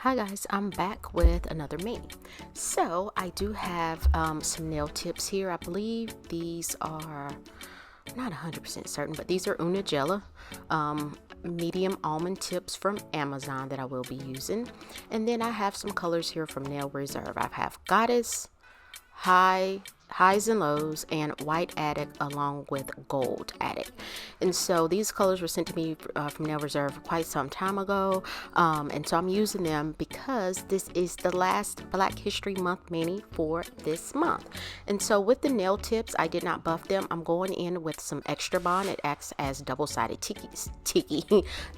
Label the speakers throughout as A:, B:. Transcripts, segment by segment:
A: Hi guys, I'm back with another mini. So I do have some nail tips here. I believe these are, not 100% certain, but these are 𝑻𝒊𝒔𝒉 medium almond tips from Amazon that I will be using. And then I have some colors here from Nail Reserve. I have Goddess, Highs and Lows, and White Addict along with Gold Addict. And so these colors were sent to me from Nail Reserve quite some time ago, and so I'm using them because this is the last Black History Month mini for this month. And so with the nail tips, I did not buff them. I'm going in with some extra bond. It acts as double-sided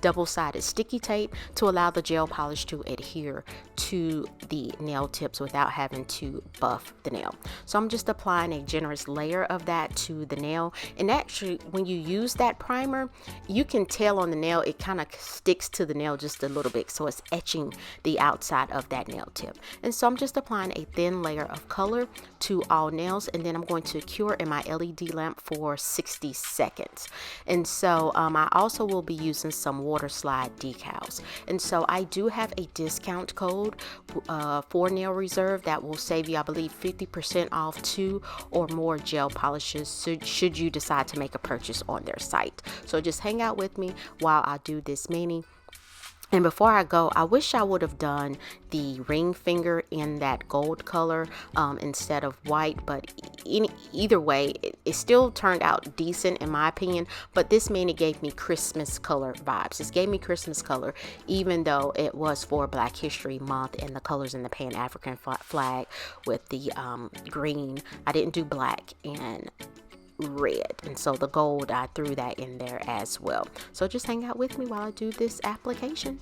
A: double-sided sticky tape to allow the gel polish to adhere to the nail tips without having to buff the nail. So I'm just applying a generous layer of that to the nail, and actually when you use that primer, you can tell on the nail it kind of sticks to the nail just a little bit, so it's etching the outside of that nail tip. And so I'm just applying a thin layer of color to all nails, and then I'm going to cure in my LED lamp for 60 seconds. And so I also will be using some Waterslide decals, and so I do have a discount code for Nail Reserve that will save you, I believe, 50% off 2 or more gel polishes should you decide to make a purchase on their site. So just hang out with me while I do this mini. And before I go, I wish I would have done the ring finger in that gold color instead of white, but either way, it still turned out decent in my opinion. But this mini gave me Christmas color vibes. It gave me Christmas color, even though it was for Black History Month and the colors in the Pan-African flag with the green. I didn't do black and red, and so the gold, I threw that in there as well. So just hang out with me while I do this application.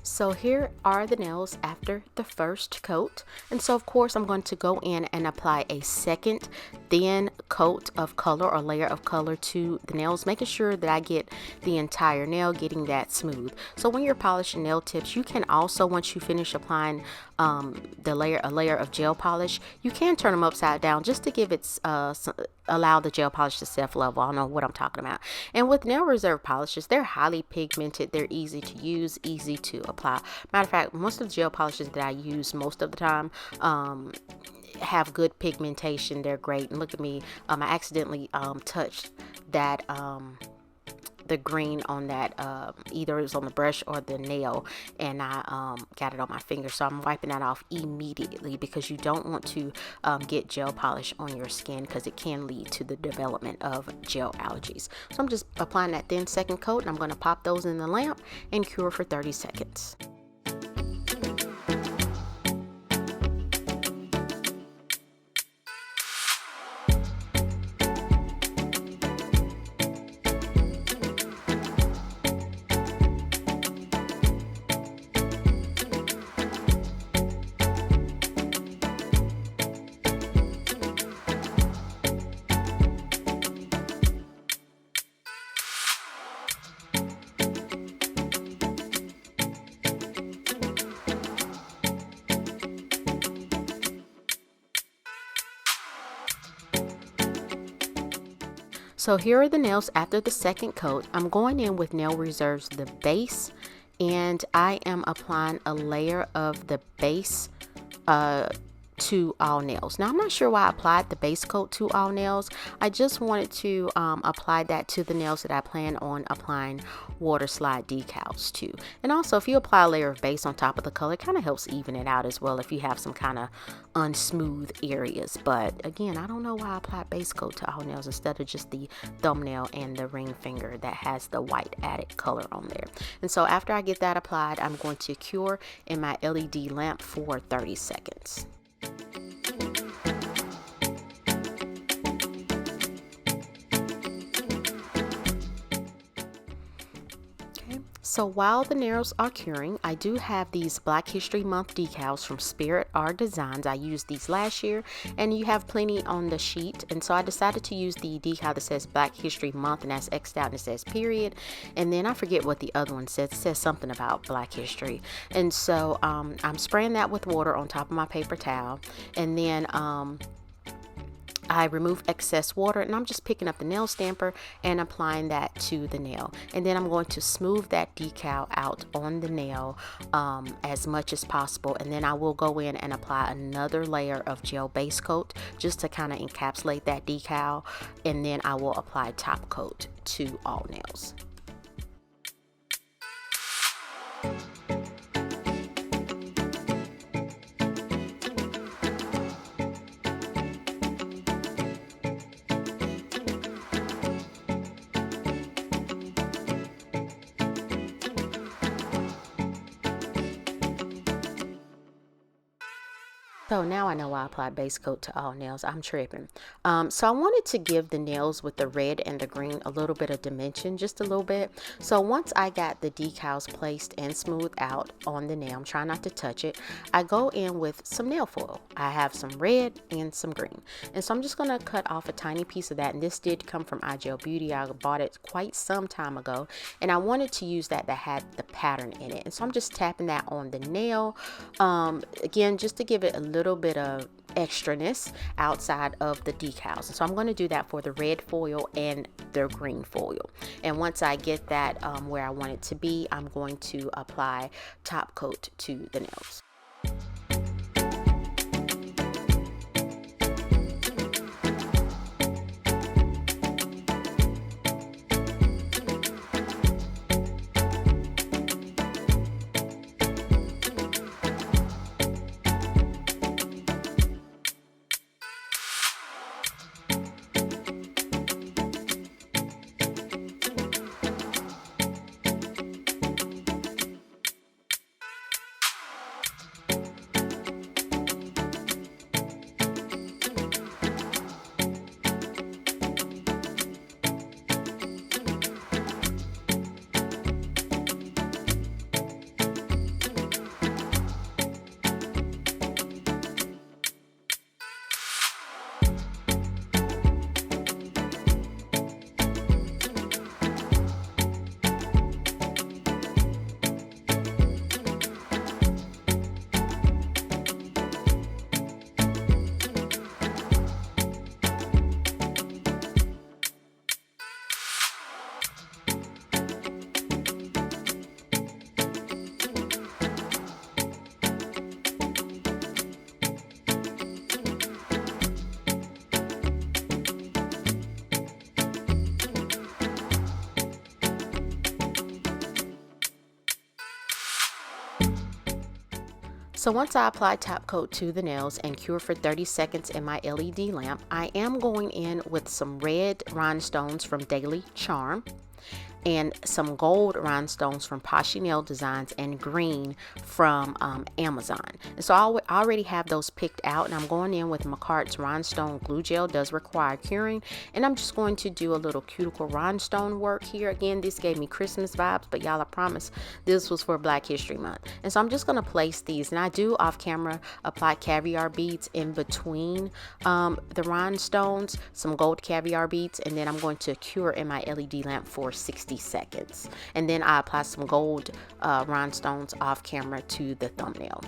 A: So here are the nails after the first coat, and so of course I'm going to go in and apply a second thin coat of color or layer of color to the nails, making sure that I get the entire nail, getting that smooth. So when you're polishing nail tips, you can also, once you finish applying a layer of gel polish, you can turn them upside down just to give it allow the gel polish to self-level. I don't know what I'm talking about. And with Nail Reserve polishes, they're highly pigmented, they're easy to use, easy to apply. Matter of fact, most of the gel polishes that I use most of the time have good pigmentation. They're great. And look at me, I accidentally touched that the green on that, either it was on the brush or the nail, and I got it on my finger, so I'm wiping that off immediately because you don't want to get gel polish on your skin because it can lead to the development of gel allergies. So I'm just applying that thin second coat, and I'm going to pop those in the lamp and cure for 30 seconds. So here are the nails after the second coat. I'm going in with Nail Reserve's the base, and I am applying a layer of the base to all nails. Now I'm not sure why I applied the base coat to all nails. I just wanted to apply that to the nails that I plan on applying Waterslide Decals to. And also, if you apply a layer of base on top of the color, it kind of helps even it out as well if you have some kind of unsmooth areas. But again, I don't know why I applied base coat to all nails instead of just the thumbnail and the ring finger that has the white added color on there. And so after I get that applied, I'm going to cure in my LED lamp for 30 seconds. So while the nails are curing, I do have these Black History Month decals from Spirit Art Designs. I used these last year, and you have plenty on the sheet. And so I decided to use the decal that says Black History Month, and that's X'd out and it says period. And then I forget what the other one says. It says something about Black History. And so I'm spraying that with water on top of my paper towel. And then I remove excess water, and I'm just picking up the nail stamper and applying that to the nail. And then I'm going to smooth that decal out on the nail as much as possible. And then I will go in and apply another layer of gel base coat just to kind of encapsulate that decal. And then I will apply top coat to all nails. So now I know why I applied base coat to all nails. I'm tripping. So I wanted to give the nails with the red and the green a little bit of dimension, just a little bit. So once I got the decals placed and smoothed out on the nail, I'm trying not to touch it, I go in with some nail foil. I have some red and some green. And so I'm just going to cut off a tiny piece of that. And this did come from 𝑻𝒊𝒔𝒉. I bought it quite some time ago. And I wanted to use that had the pattern in it. And so I'm just tapping that on the nail. Again, just to give it a little bit of extraness outside of the decals. And so I'm going to do that for the red foil and the green foil. And once I get that where I want it to be, I'm going to apply top coat to the nails. So once I apply top coat to the nails and cure for 30 seconds in my LED lamp, I am going in with some red rhinestones from Daily Charm and some gold rhinestones from Poshy Nail Designs and green from Amazon. And so I already have those picked out, and I'm going in with Macart's Rhinestone Glue Gel. Does require curing, and I'm just going to do a little cuticle rhinestone work here. Again, this gave me Christmas vibes, but y'all, I promise this was for Black History Month. And so I'm just going to place these, and I do off camera apply caviar beads in between the rhinestones, some gold caviar beads, and then I'm going to cure in my LED lamp for 60 seconds. And then I apply some gold rhinestones off camera to the thumbnail.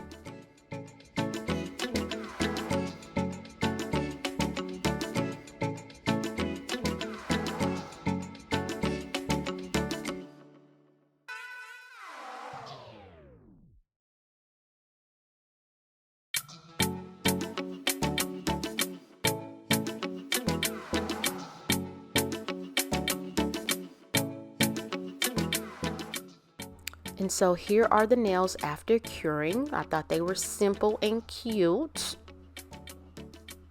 A: And so here are the nails after curing. I thought they were simple and cute.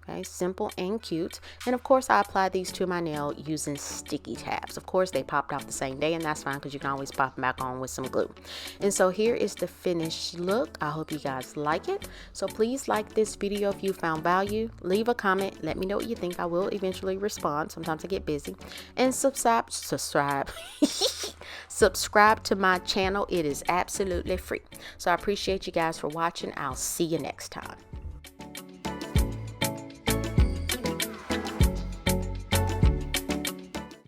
A: Okay, simple and cute. And of course, I applied these to my nail using sticky tabs. Of course, they popped off the same day, and that's fine because you can always pop them back on with some glue. And so here is the finished look. I hope you guys like it. So please like this video if you found value. Leave a comment. Let me know what you think. I will eventually respond. Sometimes I get busy. And subscribe to my channel. It is absolutely free. So I appreciate you guys for watching. I'll see you next time.